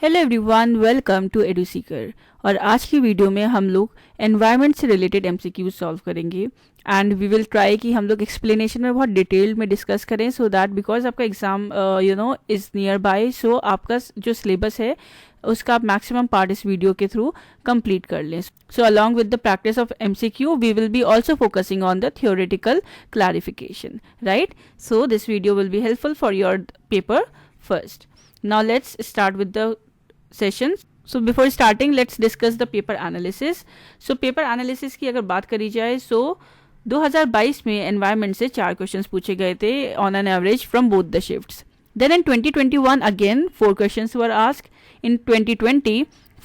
Hello everyone, welcome to Eduseeker. और आज की वीडियो में हम लोग एनवायरनमेंट से रिलेटेड एमसीक्यू सॉल्व करेंगे एंड वी विल ट्राई कि हम लोग एक्सप्लेनेशन में बहुत डिटेल में डिस्कस करें सो दैट बिकॉज आपका exam is near by, so आपका जो सिलेबस है उसका आप मैक्सिमम पार्ट इस वीडियो के थ्रू कंप्लीट कर लें। So along with the practice of MCQ we will be also focusing on the theoretical clarification, right? So this video will be helpful for your paper first. Now let's start with the sessions. So before starting, let's discuss the paper analysis. So paper analysis की अगर बात करी जाए so 2022 में environment से 4 questions पूछे गए थे on an average from both the shifts. Then in 2021 again 4 questions were asked. In 2020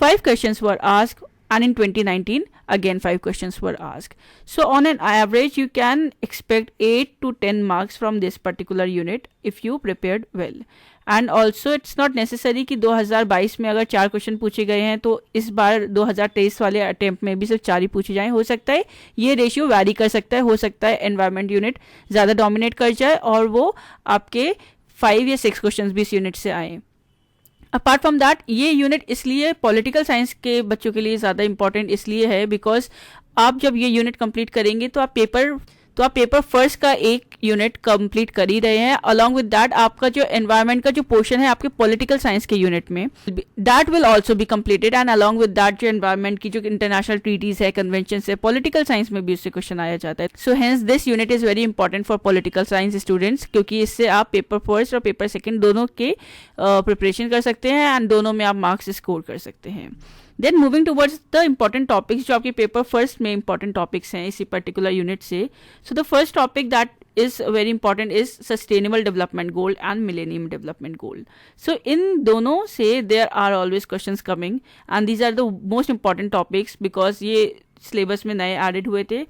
5 questions were asked and in 2019 again 5 questions were asked. So on an average you can expect 8 to 10 marks from this particular unit if you prepared well. And also it's not necessary कि 2022 में अगर 4 question पूछे गए हैं तो इस बार 2023 वाले attempt में भी सिर्फ 4 ही पूछे जाएं. हो सकता है ये रेशियो वैरी कर सकता है, हो सकता है एनवायरनमेंट यूनिट ज़्यादा डोमिनेट कर जाए और वो आपके 5 या 6 क्वेश्चन भी इस यूनिट से आए. अपार्ट फ्रॉम दैट ये यूनिट इसलिए पॉलिटिकल साइंस के बच्चों के लिए ज़्यादा इंपॉर्टेंट इसलिए है बिकॉज आप जब ये यूनिट कंप्लीट करेंगे तो आप पेपर फर्स्ट का एक यूनिट कंप्लीट कर ही रहे हैं. अलॉन्ग विद दैट आपका जो एनवायरनमेंट का जो पोर्शन है आपके पॉलिटिकल साइंस के यूनिट में that will also be completed and along with that जो एनवायरनमेंट की जो इंटरनेशनल ट्रीटीज है, कन्वेंशन है, पॉलिटिकल साइंस में भी उससे क्वेश्चन आया जाता है. So hence this unit is very important for political science students क्योंकि इससे आप पेपर फर्स्ट और पेपर सेकेंड दोनों के प्रिपरेशन कर सकते हैं एंड दोनों में आप मार्क्स स्कोर कर सकते हैं. Then moving towards the important topics जो आपके पेपर फर्स्ट में इंपॉर्टेंट टॉपिक्स हैं इसी पर्टिकुलर यूनिट से. So the first topic that is very important is sustainable development goal and millennium development goal. So इन दोनों से there are always questions coming and these are the most important topics because ये syllabus में नए added हुए थे.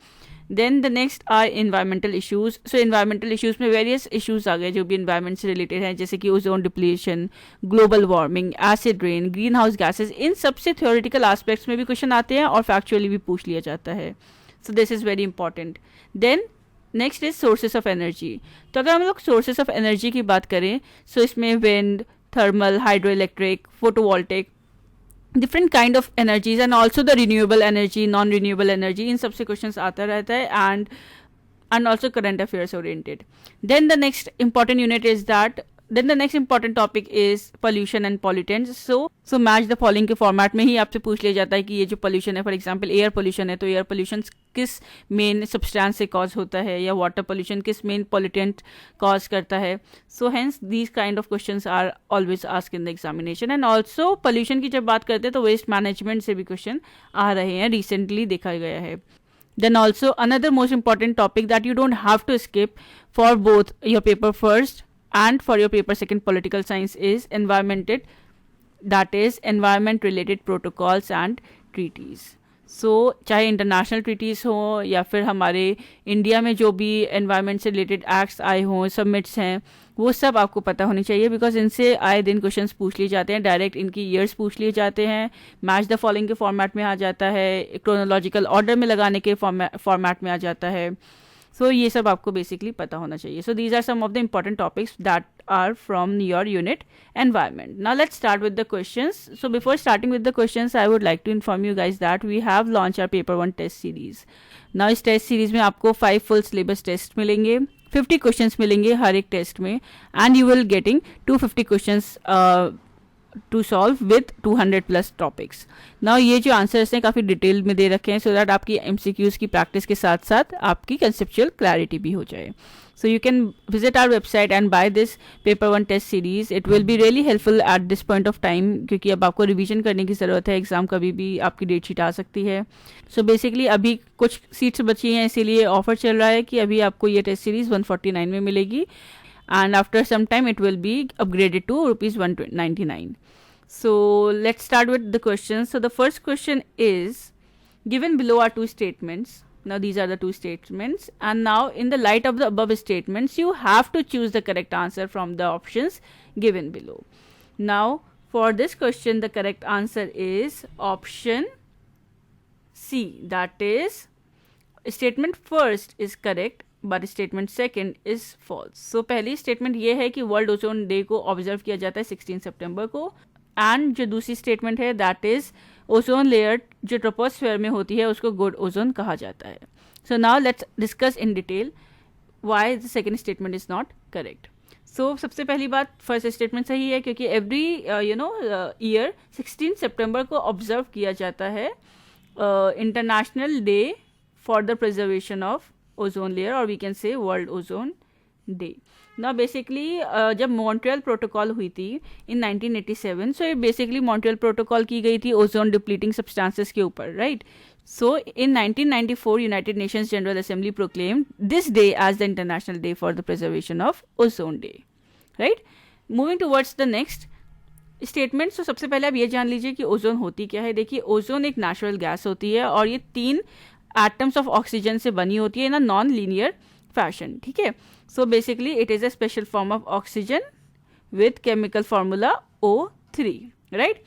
Then the next are environmental issues. So environmental issues में various issues आ गए जो भी इन्वायरमेंट से रिलेटेड हैं जैसे कि ozone depletion, global warming, acid rain, green house gases. इन सबसे थ्योरेटिकल एस्पेक्ट्स में भी क्वेश्चन आते हैं और फैक्चुअली भी पूछ लिया जाता है. So this is very important. Then next is sources of energy. तो अगर हम लोग सोर्सेज ऑफ एनर्जी की बात करें सो इसमें wind, thermal, hydro electric, photovoltaic, different kind of energies and also the renewable energy, non renewable energy, इन सबसे क्वेश्चंस आता रहता है and also current affairs oriented. Then the next important unit is that then the next important topic is pollution and pollutants. So match the following के format में ही आपसे पूछ लिया जाता है कि ये जो पोल्यूशन है, फॉर एग्जांपल एयर पोल्यूशन है तो एयर पोल्यूशन किस मेन सब्सटेंस से कॉज होता है या वाटर पोल्यूशन किस मेन पोल्यूटेंट कॉज करता है. So hence these kind of questions are always ask in the examination. And also pollution की जब बात करते हैं तो वेस्ट मैनेजमेंट से भी क्वेश्चन आ रहे हैं, रिसेंटली देखा गया है. Then also another most important topic that you don't have to skip for both your paper first and for your paper second political science is that is environment related protocols and treaties. So चाहे international treaties हो या फिर हमारे India में जो भी environment से related acts आए हों, सबमिट्स हैं, वो सब आपको पता होनी चाहिए बिकॉज इनसे आए दिन क्वेश्चंस पूछ लिए जाते हैं. डायरेक्ट इनकी ईयर्स पूछ लिए जाते हैं, मैच द फॉलोइंग के फॉर्मेट में आ जाता है, क्रोनोलॉजिकल ऑर्डर में लगाने के फॉर्मेट में आ जाता है. सो ये सब आपको बेसिकली पता होना चाहिए. So these are some of the important topics that are from your unit environment. Now let's start with the questions. So before starting with the questions I would like to inform you guys that we have launched our paper 1 test series. Now इस test series में आपको 5 full syllabus test मिलेंगे, 50 questions मिलेंगे हर एक test में and you will getting 250 questions to solve with 200 plus topics. Now ये जो answers हैं काफ़ी डिटेल में दे रखे हैं सो दैट आपकी एमसीक्यूज़ की प्रैक्टिस के साथ साथ आपकी कंसेप्चुअल क्लैरिटी भी हो जाए. So you can visit our website and buy this paper 1 test series. It will be really helpful at this point of time क्योंकि अब आपको रिवीजन करने की ज़रूरत है. एग्ज़ाम कभी भी आपकी डेट शीट आ सकती है. सो बेसिकली अभी कुछ सीट्स बची हैं इसीलिए ऑफर चल रहा है कि अभी आपको ये टेस्ट सीरीज़ 149 में मिलेगी and after some time it will be upgraded to rupees 199. So let's start with the questions. So the first question is given below are 2 statements. Now these are the 2 statements and now in the light of the above statements you have to choose the correct answer from the options given below. Now for this question the correct answer is option C, that is statement first is correct but statement second is false. So पहली statement ये है कि world ozone day को observe किया जाता है 16 सितंबर को and जो दूसरी स्टेटमेंट है दैट इज ओजोन लेयर जो ट्रोपोस्फेयर में होती है उसको गुड ओजोन कहा जाता है. So now let's discuss in detail why the second statement is not correct. So सबसे पहली बात, फर्स्ट स्टेटमेंट सही है क्योंकि एवरी ईयर 16 सितंबर को ऑब्जर्व किया जाता है international day for the preservation of ozone layer, और we can say world ozone day. ना बेसिकली जब मॉन्ट्रियल प्रोटोकॉल हुई थी इन 1987, सो ये बेसिकली मॉन्ट्रियल प्रोटोकॉल की गई थी ओजोन डिप्लीटिंग सब्सटेंसेस के ऊपर, right. So in 1994, United Nations General Assembly proclaimed this day as the International Day for the Preservation of Ozone Day, right? Moving towards the next statement. So सबसे पहले आप ये जान लीजिए कि ओजोन होती क्या है. देखिए, ओजोन एक नेचुरल गैस होती है और ये 3 एटम्स ऑफ ऑक्सीजन से बनी होती है इन अ नॉन लीनियर फैशन, ठीक है. So basically it is a special form of oxygen with chemical formula O3, right.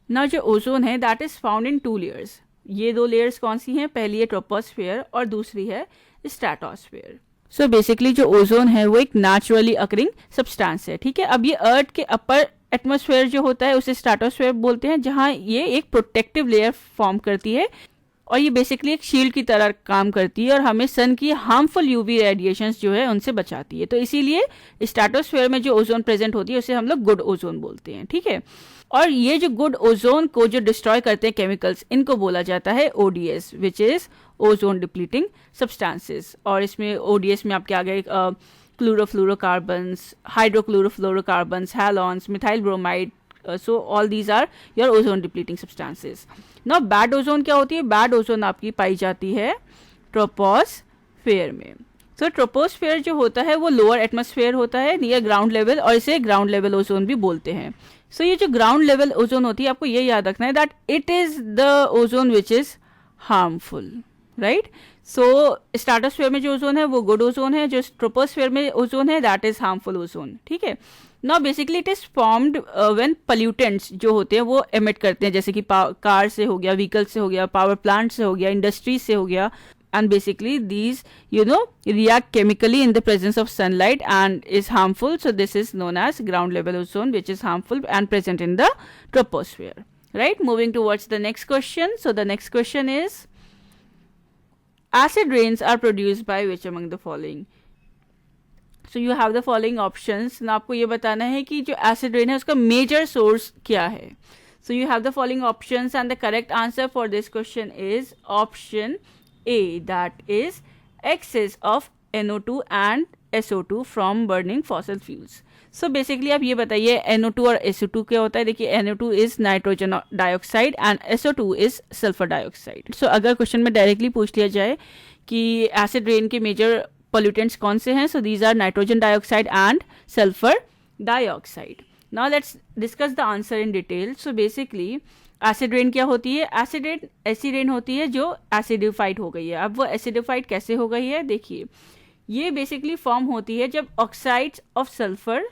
Now जो ओजोन है that is found in 2 layers. ये 2 लेयर्स कौन सी हैं? पहली है ट्रोपोस्फेयर और दूसरी है स्ट्रेटोस्फेयर. सो बेसिकली जो ओजोन है वो एक नेचुरली अकरिंग सब्सटेंस है, ठीक है. अब ये अर्थ के अपर एटमॉस्फेयर जो होता है उसे स्ट्रेटोस्फेयर बोलते हैं, जहां ये एक प्रोटेक्टिव लेयर फॉर्म करती है और ये बेसिकली एक शील्ड की तरह काम करती है और हमें सन की हार्मफुल यूवी रेडिएशंस जो है उनसे बचाती है. तो इसीलिए स्ट्रेटोस्फेयर में जो ओजोन प्रेजेंट होती है उसे हम लोग गुड ओजोन बोलते हैं, ठीक है. और ये जो गुड ओजोन को जो डिस्ट्रॉय करते हैं केमिकल्स, इनको बोला जाता है ODS, which is ozone depleting substances. और इसमें ODS में आपके आगे chlorofluorocarbons, hydrochlorofluorocarbons, halons, methyl bromide, so all these are your ozone depleting substances. Now bad ozone क्या होती है? bad ozone आपकी पाई जाती है ट्रोपोस्फेयर में. so ट्रोपोस्फेयर जो होता है वो लोअर एटमॉस्फेयर होता है नियर ग्राउंड लेवल, और इसे ग्राउंड लेवल ओजोन भी बोलते हैं. so ये जो ग्राउंड लेवल ओजोन होती है आपको ये याद रखना है that it is the ozone which is harmful, right. So stratosphere में जो ओजोन है वो गुड ओजोन है, जो ट्रोपोस्फेयर में ओजोन है दैट इज हार्मफुल ओजोन, ठीक है. Now basically it is formed when pollutants जो होते हैं वो एमिट करते हैं, जैसे कि कार से हो गया, व्हीकल से हो गया, पावर प्लांट से हो गया, इंडस्ट्रीज से हो गया. And basically these react chemically in the presence of sunlight and is harmful. So this is known as ground level ozone which is harmful and present in the troposphere, right. Moving towards the next question. So the next question is acid rains are produced by which among the following? So you have the following options. ना आपको ये बताना है कि जो acid rain है उसका major source क्या है. So you have the following options and the correct answer for this question is option A, that is excess of NO2 and SO2 from burning fossil fuels. So basically आप ये बताइए NO2 और SO2 क्या होता है. देखिए NO2 is nitrogen dioxide and SO2 is sulphur dioxide. So अगर question में डायरेक्टली पूछ लिया जाए कि एसिड रेन के मेजर पोल्यूटेंट्स कौन से हैं, so these are nitrogen dioxide and sulphur dioxide. Now let's discuss the answer in detail. So basically acid rain क्या होती है? एसिड रेन ऐसी रेन होती है जो एसिडिफाइड हो गई है. अब वो एसिडिफाइड कैसे हो गई है? देखिए, ये बेसिकली फॉर्म होती है जब oxides of sulphur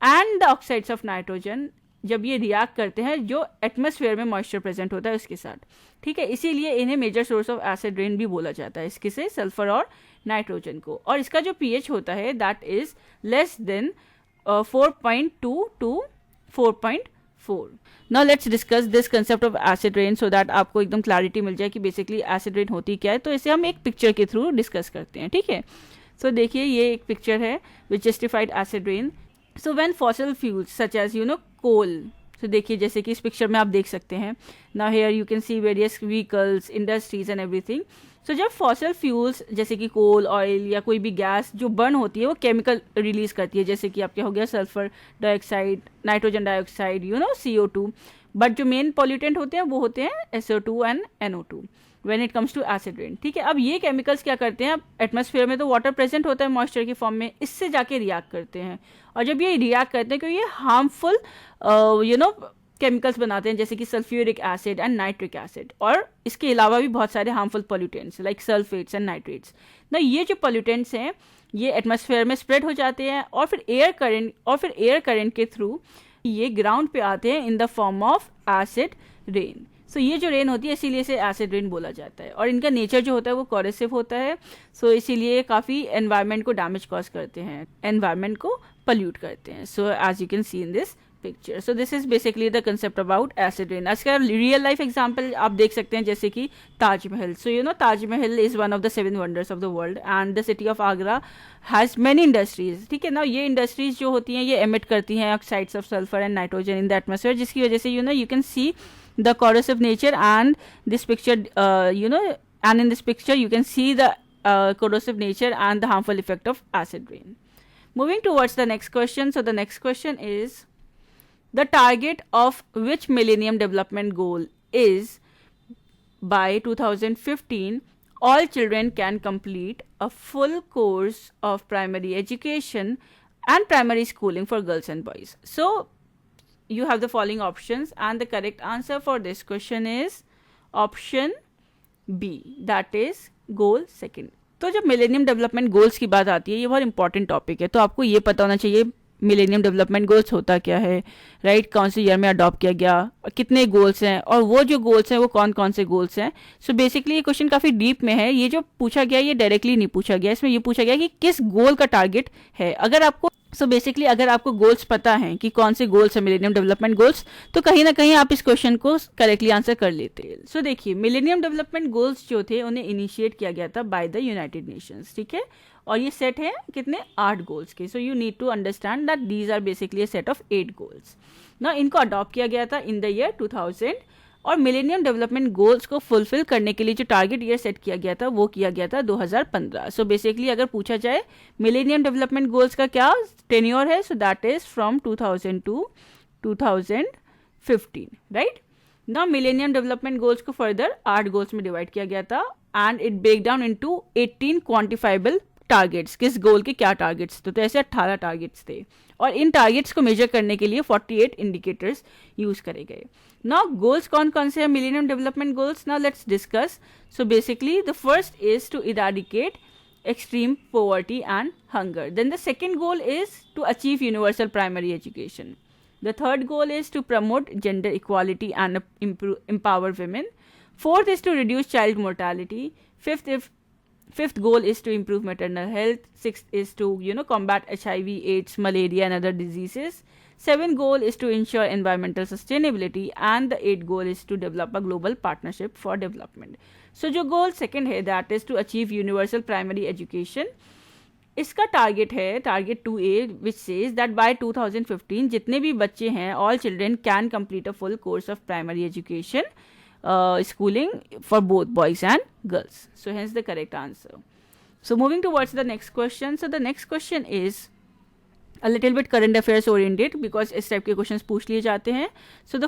and the oxides of nitrogen जब ये रिएक्ट करते हैं जो एटमॉस्फेयर में मॉइस्चर प्रेजेंट होता है उसके साथ, ठीक है. इसीलिए इन्हें major source of acid rain भी बोला जाता है, इसके से सल्फर और नाइट्रोजन को. और इसका जो pH होता है that is less than 4.2 to 4.4. Now let's discuss this concept of acid rain so that आपको एकदम क्लैरिटी मिल जाए कि बेसिकली एसिड रेन होती क्या है. तो इसे हम एक पिक्चर के थ्रू डिस्कस करते हैं, ठीक है. सो देखिए, ये एक पिक्चर है which justified acid rain. So when fossil fuels such as coal, तो देखिए जैसे कि इस पिक्चर में आप देख सकते हैं. Now here you can see various vehicles, industries and everything. So जब फॉसिल फ्यूल्स जैसे कि कोल, ऑयल या कोई भी गैस जो बर्न होती है वो केमिकल रिलीज करती है, जैसे कि आपके हो गया sulphur dioxide, nitrogen dioxide, CO2. But जो मेन पॉल्यूटेंट होते हैं वो होते हैं SO2 and NO2 when it comes to acid rain, ठीक है. अब ये केमिकल्स क्या करते हैं, अब एटमॉस्फेयर में तो वाटर प्रेजेंट होता है मॉइस्चर की फॉर्म में, इससे जाके रिएक्ट करते हैं. और जब ये रिएक्ट करते हैं क्योंकि ये हार्मफुल केमिकल्स बनाते हैं जैसे कि sulphuric acid and nitric acid, और इसके अलावा भी बहुत सारे harmful pollutants like sulphates and nitrates. ना ये जो पॉल्यूटेंट्स हैं ये एटमॉस्फेयर में स्प्रेड हो जाते हैं और फिर एयर करंट के थ्रू ये ग्राउंड पे आते हैं in the form of acid rain. So ये जो रेन होती है इसीलिए इसे एसिड रेन बोला जाता है. और इनका नेचर जो होता है वो कोरेसिव होता है. सो इसीलिए ये काफ़ी एनवायरनमेंट को डैमेज कॉज करते हैं, एनवायरनमेंट को पल्यूट करते हैं. So as you can see in this picture. So this is basically the concept about acid rain. आज का रियल लाइफ एग्जाम्पल आप देख सकते हैं, जैसे कि Taj Mahal. So you know Taj Mahal is one of the 7 wonders of the world and the city of Agra has many industries. ठीक है ना, ये इंडस्ट्रीज जो होती हैं ये एमिट करती हैं oxides of sulphur and nitrogen in the atmosphere, जिसकी वजह से you can see the corrosive nature and this picture and in this picture you can see the corrosive nature and the harmful effect of acid rain. Moving towards the next question. So the next question is, the target of which millennium development goal is by 2015 all children can complete a full course of primary education and primary schooling for girls and boys. So you have the following options and the correct answer for this question is option B, that is goal second. तो जब millennium development goals की बात आती है, ये बहुत important topic है, तो आपको ये पता होना चाहिए मिलेनियम डेवलपमेंट गोल्स होता क्या है, राइट, कौन से ईयर में अडॉप्ट किया गया, कितने गोल्स हैं, और वो जो गोल्स हैं वो कौन कौन से गोल्स हैं. सो बेसिकली ये क्वेश्चन काफ़ी डीप में है. ये जो पूछा गया ये डायरेक्टली नहीं पूछा गया, इसमें ये पूछा गया कि किस गोल का टारगेट है. अगर आपको बेसिकली अगर आपको गोल्स पता हैं कि कौन से गोल्स है मिलेनियम डेवलपमेंट गोल्स, तो कहीं ना कहीं आप इस क्वेश्चन को करेक्टली आंसर कर लेते हैं. सो देखिए, मिलेनियम डेवलपमेंट गोल्स जो थे उन्हें इनिशिएट किया गया था बाय द यूनाइटेड नेशंस. ठीक है, और ये सेट है कितने 8 गोल्स के. So you need to understand that these are basically a set of 8 goals. ना इनको अडॉप्ट किया गया था इन द ईयर 2000, और मिलेनियम डेवलपमेंट गोल्स को फुलफिल करने के लिए जो टारगेट ईयर सेट किया गया था वो किया गया था 2015. सो बेसिकली अगर पूछा जाए मिलेनियम डेवलपमेंट गोल्स का क्या टेन्योर है, so that is from 2000 to 2015, राइट. ना मिलेनियम डेवलपमेंट गोल्स को फर्दर 8 गोल्स में डिवाइड किया गया था and it break down into 18 quantifiable targets. किस गोल के क्या टारगेट्स थे, तो ऐसे 18 टारगेट्स थे, और इन टारगेट्स को मेजर करने के लिए 48 इंडिकेटर्स यूज करे गए. नाउ गोल्स कौन कौन से हैं millennium development goals, now let's discuss. So basically the first is to eradicate extreme poverty and hunger. Then the second goal is to achieve universal primary education. The third goal is to promote gender equality and empower women. Fourth is to reduce child mortality. Fifth goal is to improve maternal health. Sixth is to combat HIV, AIDS, malaria and other diseases. Seventh goal is to ensure environmental sustainability, and the eighth goal is to develop a global partnership for development. So जो goal second है that is to achieve universal primary education. इसका target है target 2A which says that by 2015 जितने भी बच्चे हैं all children can complete a full course of primary education schooling for both boys and girls. So hence the correct answer. So moving towards the next question. So the next question is a little bit current affairs oriented because इस type के questions पूछ लिए जाते हैं. So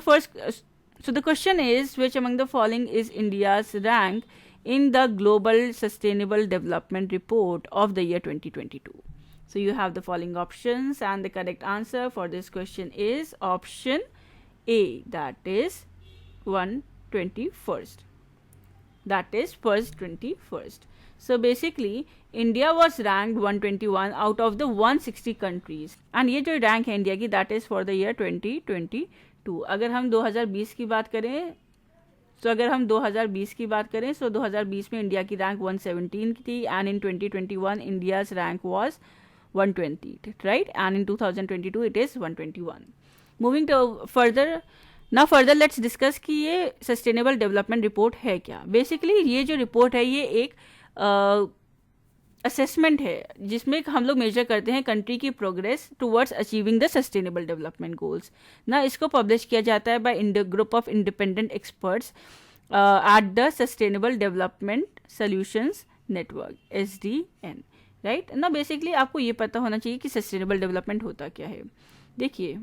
the question is, which among the following is India's rank in the Global Sustainable Development Report of the year 2022? So you have the following options and the correct answer for this question is option A, that is 121st. That is first 21st. So basically India was ranked 121 out of the 160 countries, and ये जो rank है India की that is for the year 2022. अगर हम 2020 की बात करें सो 2020 में इंडिया की रैंक 117 थी, and in 2021 India's rank was 120, right, and in 2022 it is 121. Moving to further let's discuss कि ये सस्टेनेबल डेवलपमेंट रिपोर्ट है क्या. बेसिकली ये जो रिपोर्ट है ये एक असेसमेंट है जिसमें हम लोग मेजर करते हैं कंट्री की progress towards achieving the sustainable development goals. ना इसको पब्लिश किया जाता है bye group of independent experts at the sustainable development solutions network SDN, right. ना बेसिकली आपको ये पता होना चाहिए कि सस्टेनेबल डेवलपमेंट होता क्या है. देखिए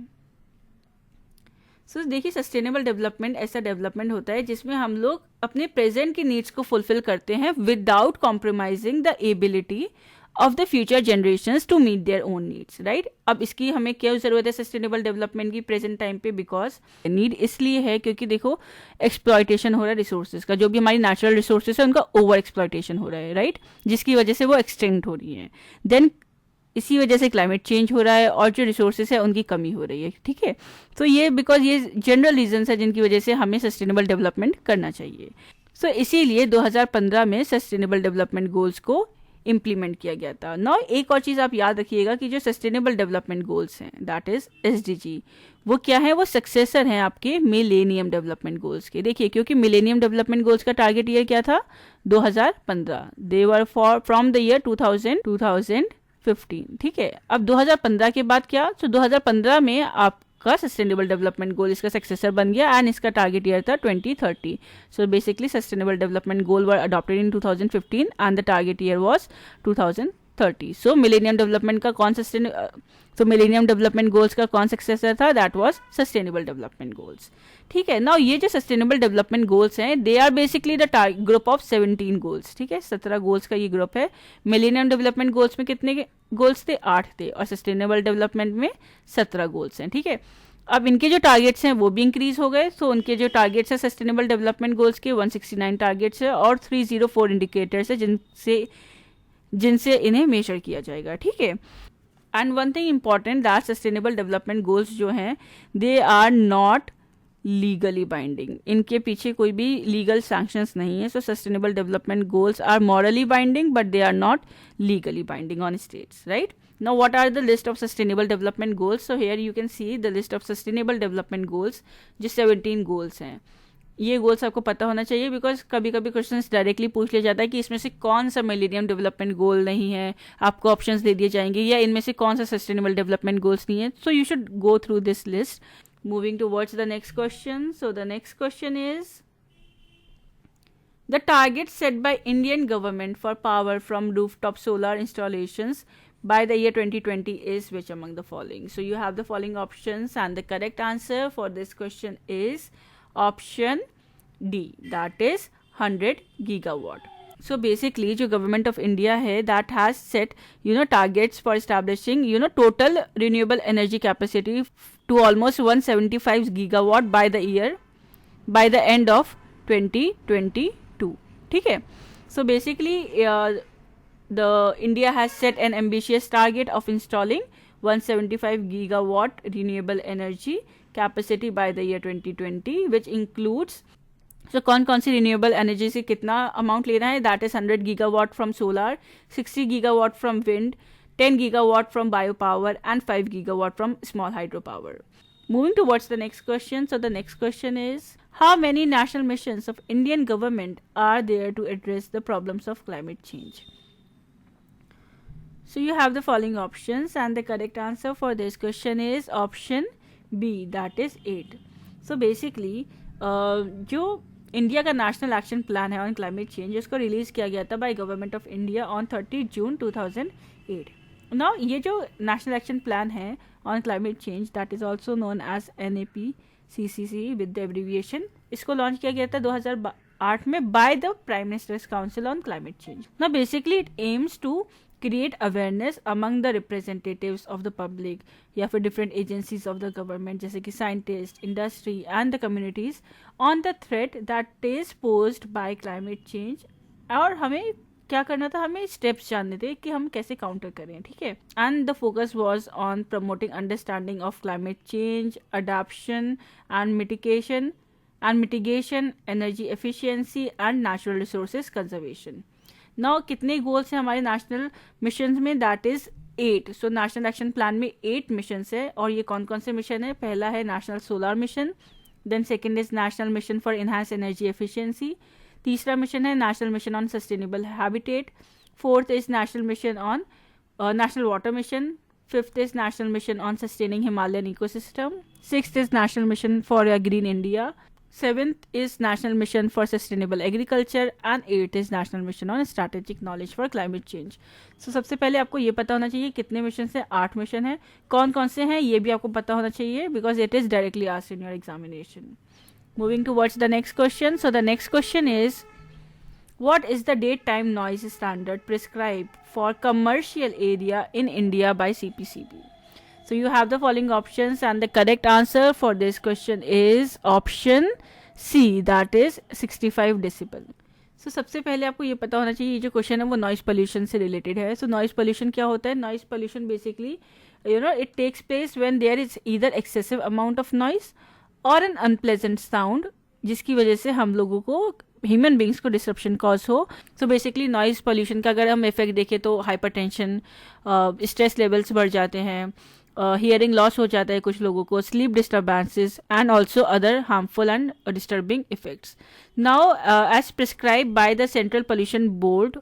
सस्टेनेबल डेवलपमेंट ऐसा डेवलपमेंट होता है जिसमें हम लोग अपने प्रेजेंट की नीड्स को फुलफिल करते हैं without compromising the ability of the future generations to meet their own needs, right. अब इसकी हमें क्या जरूरत है सस्टेनेबल डेवलपमेंट की प्रेजेंट टाइम पे, बिकॉज नीड इसलिए है क्योंकि देखो एक्सप्लॉयटेशन हो रहा है रिसोर्सेज का, जो भी हमारी नेचुरल रिसोर्सेज है उनका ओवर एक्सप्लॉयटेशन हो रहा है, राइट, जिसकी वजह से वो एक्सटेंड हो रही है. देन इसी वजह से क्लाइमेट चेंज हो रहा है और जो रिसोर्सेज है उनकी कमी हो रही है, ठीक है. तो ये बिकॉज ये जनरल रीजंस है जिनकी वजह से हमें सस्टेनेबल डेवलपमेंट करना चाहिए. सो इसीलिए 2015 में सस्टेनेबल डेवलपमेंट गोल्स को इम्प्लीमेंट किया गया था। नाउ एक और चीज़ आप याद रखिएगा कि जो सस्टेनेबल डेवलपमेंट गोल्स हैं दैट इज एसडीजी, वो क्या है, वो सक्सेसर हैं आपके मिलेनियम डेवलपमेंट गोल्स के। देखिए क्योंकि मिलेनियम डेवलपमेंट गोल्स का टारगेट ईयर क्या था 2015, दे वर फॉर फ्रॉम द ईयर 2015, ठीक है। अब 2015 के बाद क्या, तो 2015 में आपका सस्टेनेबल डेवलपमेंट गोल इसका सक्सेसर बन गया एंड इसका टारगेट ईयर था 2030। So basically sustainable development goal were adopted in 2015 and the target year was 2030। So millennium development का कौन मिलेनियम डेवलपमेंट गोल्स का कौन सक्सेसर था, that was sustainable development goals, ठीक है। नाउ ये जो सस्टेनेबल डेवलपमेंट गोल्स हैं they are basically the group of 17 goals, ठीक है, 17 गोल्स का ये ग्रुप है। मिलेनियम डेवलपमेंट गोल्स में कितने गोल्स थे, 8 थे, और सस्टेनेबल डेवलपमेंट में 17 गोल्स हैं, ठीक है। अब इनके जो टारगेट्स हैं वो भी इंक्रीज हो गए, तो उनके जो टारगेट्स हैं सस्टेनेबल डेवलपमेंट गोल्स के 169 टारगेट्स है और 304 इंडिकेटर्स है जिनसे इन्हें मेजर किया जाएगा, ठीक है। And one thing important that sustainable development goals जो हैं they are not legally binding, इनके पीछे कोई भी लीगल सैंक्शंस नहीं है। So sustainable development goals are morally binding but they are not legally binding on states, right. Now what are the list of sustainable development goals? So here you can see the list of sustainable development goals, जो 17 goals हैं। ये goals आपको पता होना चाहिए because कभी कभी questions directly पूछ लिया जाता है कि इसमें से कौन सा मिलेनियम डेवलपमेंट गोल नहीं है, आपको ऑप्शंस दे दिए जाएंगे, या इनमें से कौन सा सस्टेनेबल डेवलपमेंट गोल्स नहीं है। So you should go through this list. Moving towards the next question. So the next question is the target set by Indian government for power from rooftop solar installations by the year 2020 is which among the following? So you have the following options and the correct answer for this question is option D, that is 100 gigawatt. So basically जो government of India है that has set targets for establishing total renewable energy capacity to almost 175 gigawatt by the end of 2022, ठीक है। So basically the India has set an ambitious target of installing 175 gigawatt renewable energy capacity by the year 2020 which includes, so कौन सी renewable energy से कितना amount लेना है, that is 100 gigawatt from solar, 60 gigawatt from wind, 10 gigawatt from biopower and 5 gigawatt from small hydropower. Moving towards the next question. So the next question is, how many national missions of Indian government are there to address the problems of climate change? So you have the following options and the correct answer for this question is option B, that is 8. So basically जो India का national action plan है on climate change उसको release किया गया था by government of India on 30 June 2008। Now ये जो national action plan है on climate change that is also known as NAPCC with the abbreviation, इसको लॉन्च किया गया था 2008 में by the prime minister's council on climate change. Now basically it aims to create awareness among the representatives of the public या फिर different agencies of the government जैसे कि scientists, industry and the communities on the threat that is posed by climate change। और हमें क्या करना था, हमें स्टेप्स जानने थे कि हम कैसे काउंटर करें, ठीक है। And the focus was on promoting understanding of climate change, adoption and mitigation, energy efficiency and natural resources conservation. Now कितने गोल्स हैं हमारे नेशनल मिशन में, that is 8। So national action plan में 8 मिशन है और ये कौन कौन से मिशन है, पहला है national solar mission, then second is national mission for enhance energy efficiency, तीसरा मिशन है national mission on sustainable habitat, fourth is national mission on national water mission, fifth is national mission on sustaining Himalayan ecosystem, sixth is national mission for green India, seventh is national mission for sustainable agriculture and 8th is national mission on strategic knowledge for climate change। so सबसे पहले आपको ये पता होना चाहिए कितने mission है, 8 mission है, कौन कौन से हैं ये भी आपको पता होना चाहिए because it is directly asked in your examination। moving towards the next question। so the next question is, what is the daytime noise standard prescribed for commercial area in India by CPCB? So you have the following options and the correct answer for this question is option C, that is 65 decibel। So सबसे पहले आपको ये पता होना चाहिए ये जो question है वो नॉइज पोल्यूशन से रिलेटेड है। सो नॉइज पोल्यूशन क्या होता है, noise pollution basically it takes place when there is either excessive amount of noise और एन अनप्लेजेंट साउंड जिसकी वजह से हम लोगों को ह्यूमन बींग्स को डिस्ट्रप्शन कॉज हो. सो बेसिकली नॉइज़ पोल्यूशन का अगर हम इफेक्ट देखें तो हाइपरटेंशन, स्ट्रेस लेवल्स बढ़ जाते हैं, हियरिंग लॉस हो जाता है कुछ लोगों को, sleep disturbances and also other harmful and disturbing effects. Now as prescribe by the central pollution board,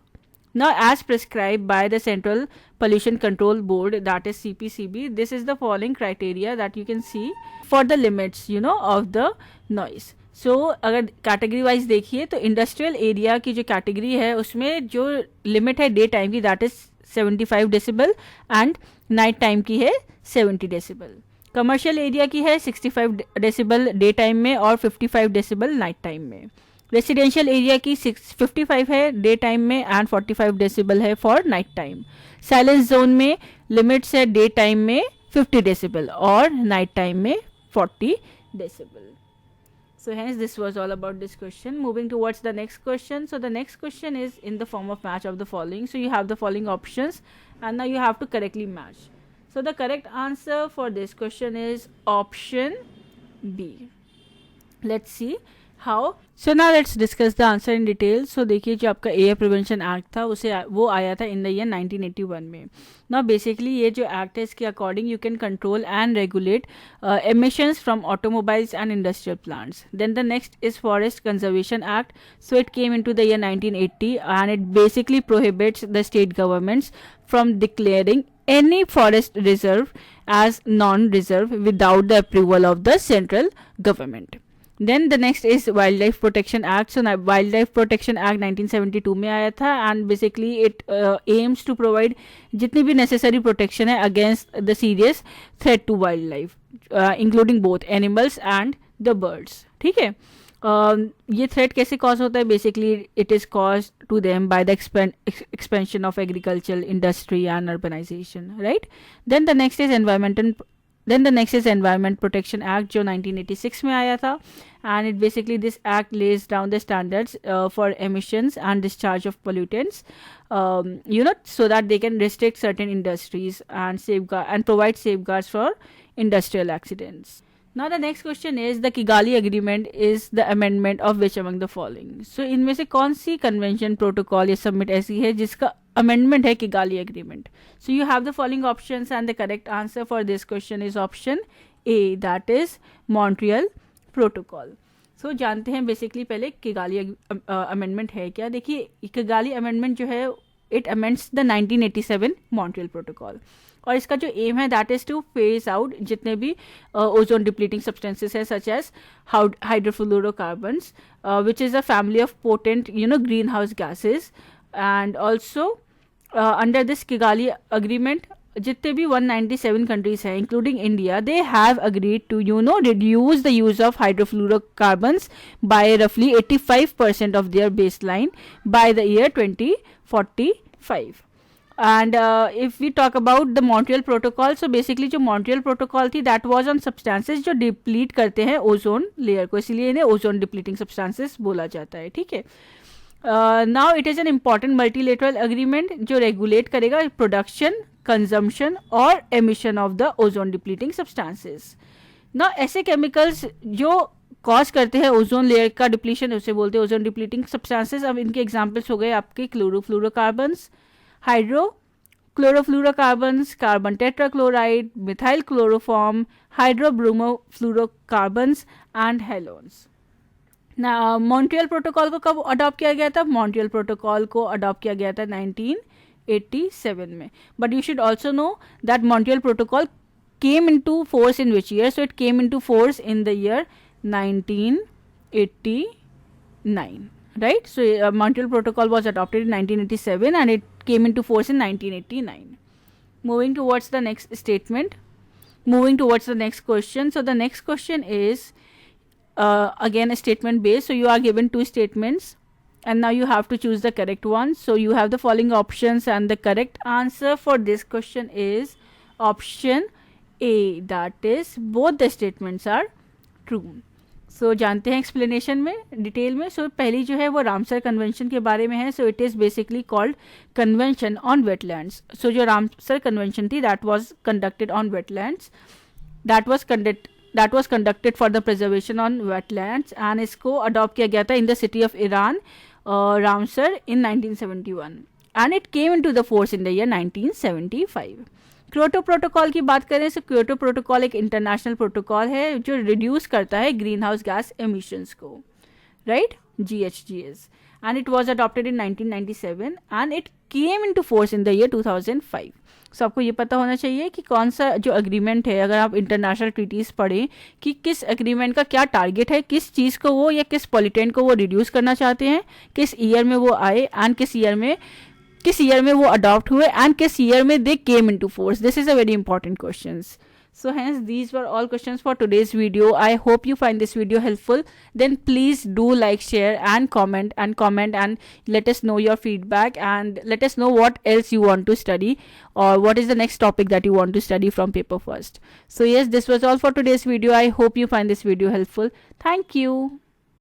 now as prescribed by the Central Pollution Control Board, that is CPCB, this is the following criteria that you can see for the limits of the noise. So अगर category wise देखिए तो industrial area की जो category है उसमें जो limit है day time की that is 75 decibel and night time की है 70 डेसिबल. कमर्शियल एरिया की है 65 डेसिबल डे टाइम में और 55 डेसिबल नाइट टाइम में. रेसिडेंशियल एरिया की 55 है डे टाइम में एंड 45 डेसिबल है for night time. Silence zone में लिमिट्स है डे टाइम में 50 डेसिबल और नाइट टाइम में 40 decibel. So hence this was all about this question. Moving towards the next question. So the next question is in the form of match of the following. So you have the following options and now you have to correctly match. So the correct answer for this question is option B. Let's see how. So now let's discuss the answer in detail. So देखिए जो आपका air prevention act था वो आया था in the year 1981 में. Now basically ये जो एक्ट है इसके according you can control and regulate emissions from automobiles and industrial plants. Then the next is Forest Conservation Act. So it came into the year 1980 and it basically prohibits the state governments from declaring any forest reserve as non-reserve without the approval of the central government. Then the next is Wildlife Protection Act. So Wildlife Protection Act 1972 में आया था and basically it aims to provide जितनी भी necessary protection है against the serious threat to wildlife, including both animals and the birds. ठीक है. ये threat कैसे कॉज होता है? Basically it is cause to them by the expansion of agriculture industry and urbanisation, right. Then the next is environment protection act जो 1986 में आया था and it basically this act lays down the standards for emissions and discharge of pollutants so that they can restrict certain industries and safeguard and provide safeguards for industrial accidents. Now the next question is the Kigali Agreement is the amendment of which among the following? So इनमें से कौन सी convention protocol या submit ऐसी है जिसका amendment है Kigali agreement? So you have the following options and the correct answer for this question is option A, that is Montreal Protocol. So जानते हैं बेसिकली पहले किगाली अमेंडमेंट है क्या. देखिए किगाली अमेंडमेंट जो है it amends the 1987 Montreal protocol और इसका जो एम है that is to phase out जितने भी ओजोन डिप्लीटिंग सब्सटेंसेस है such as hydrofluorocarbons which is a family of potent green house gases and also under this Kigali agreement जितने भी 197 countries हैं including India they have agreed to reduce the use of hydrofluorocarbons by रफली 85% of their base line by the year 2045. And if we talk about the Montreal Protocol, so basically जो Montreal Protocol थी that was on substances जो deplete करते हैं ozone layer को, इसलिए इन्हें ozone depleting substances बोला जाता है. ठीक है. Now it is an important multilateral agreement जो रेगुलेट करेगा प्रोडक्शन, कंजम्पशन और emission of the ozone depleting substances. ना ऐसे केमिकल्स जो कॉज करते हैं ओजोन लेयर का डिप्लीशन उसे बोलते हैं ओजोन डिप्लीटिंग सब्सटेंसेस. अब इनके एग्जाम्पल्स हो गए आपके chlorofluorocarbons, hydrochlorofluorocarbons, carbon tetrachloride, methyl chloroform, hydrobromofluorocarbons and halons. ना मॉन्ट्रियल प्रोटोकॉल को कब अडॉप्ट किया गया था? मॉन्ट्रियल प्रोटोकॉल को अडॉप्ट किया गया था 1987 में. But you should also know that Montreal protocol came into force in which year? So it came into force in the year 1989, right? So Montreal Protocol was adopted in 1987 and it came into force in 1989. Moving towards the next statement, moving towards the next question. So the next question is again a statement based. So you are given two statements and now you have to choose the correct one. So you have the following options and the correct answer for this question is option A, that is both the statements are true. So जानते हैं explanation में detail में. सो पहली जो है वो Ramsar convention के बारे में है. So it is basically called convention on wetlands. So जो रामसर कन्वेंशन थी that was conducted on wetlands, that was that was conducted for the preservation on wetlands, and इसको अडॉप्ट किया गया था in the city of Iran Ramsar in 1971, and it came into the force in the year 1975. Kyoto protocol की बात करें तो Kyoto protocol एक international protocol है जो रिड्यूस करता है ग्रीन हाउस गैस एमिशंस को, right, GHGs, and it was adopted in 1997 and it came into force in the year 2005. सो आपको ये पता होना चाहिए कि कौन सा जो एग्रीमेंट है, अगर आप इंटरनेशनल ट्रीटीज़ पढ़ें कि किस एग्रीमेंट का क्या टारगेट है, किस चीज़ को वो या किस पॉलिटेंट को वो रिड्यूस करना चाहते हैं, किस ईयर में वो आए एंड किस ईयर में वो अडॉप्ट हुए एंड किस ईयर में they came into force. This is a very important questions. So hence these were all questions for today's video. I hope you find this video helpful. Then please do like, share and comment and let us know your feedback and let us know what else you want to study or what is the next topic that you want to study from paper first. So yes, this was all for today's video. I hope you find this video helpful. Thank you.